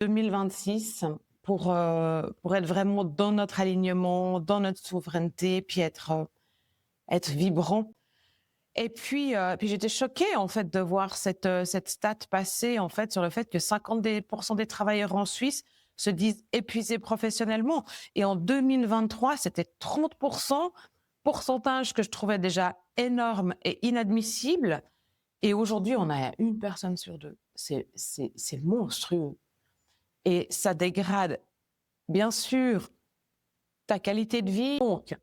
2026 pour être vraiment dans notre alignement, dans notre souveraineté, puis être vibrant. Et puis j'étais choquée en fait de voir cette stat passer en fait sur le fait que 50% des travailleurs en Suisse se disent épuisés professionnellement. Et en 2023, c'était 30%, pourcentage que je trouvais déjà énorme et inadmissible. Et aujourd'hui, on a une personne sur deux. C'est monstrueux. Et ça dégrade, bien sûr, ta qualité de vie. Donc,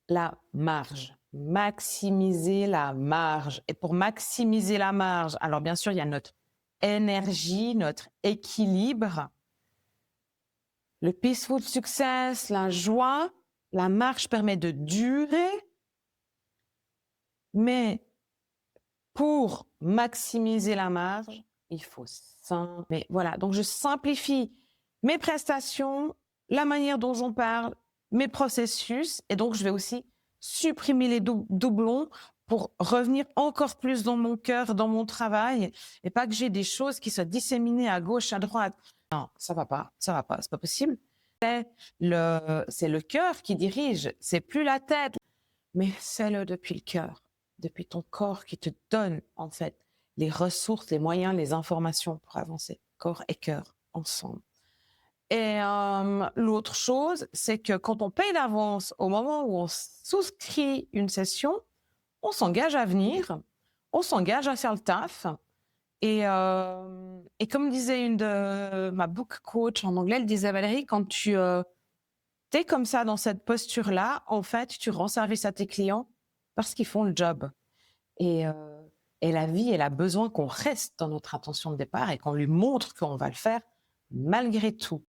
la marge, maximiser la marge. Et pour maximiser la marge, alors bien sûr, il y a notre énergie, notre équilibre, le peaceful success, la joie. La marge permet de durer, mais pour maximiser la marge, il faut mais voilà, donc je simplifie mes prestations, la manière dont j'en parle, mes processus, et donc je vais aussi supprimer les doublons pour revenir encore plus dans mon cœur, dans mon travail, et pas que j'ai des choses qui soient disséminées à gauche, à droite. Non, ça va pas, c'est pas possible. C'est le cœur qui dirige, c'est plus la tête, mais fais-le depuis le cœur, depuis ton corps qui te donne en fait les ressources, les moyens, les informations pour avancer, corps et cœur ensemble. Et l'autre chose, c'est que quand on paye d'avance au moment où on souscrit une session, on s'engage à venir, on s'engage à faire le taf. Et comme disait une de ma book coach en anglais, elle disait Valérie, quand tu es comme ça dans cette posture-là, en fait, tu rends service à tes clients parce qu'ils font le job. Et, euh, et la vie, elle a besoin qu'on reste dans notre intention de départ et qu'on lui montre qu'on va le faire malgré tout.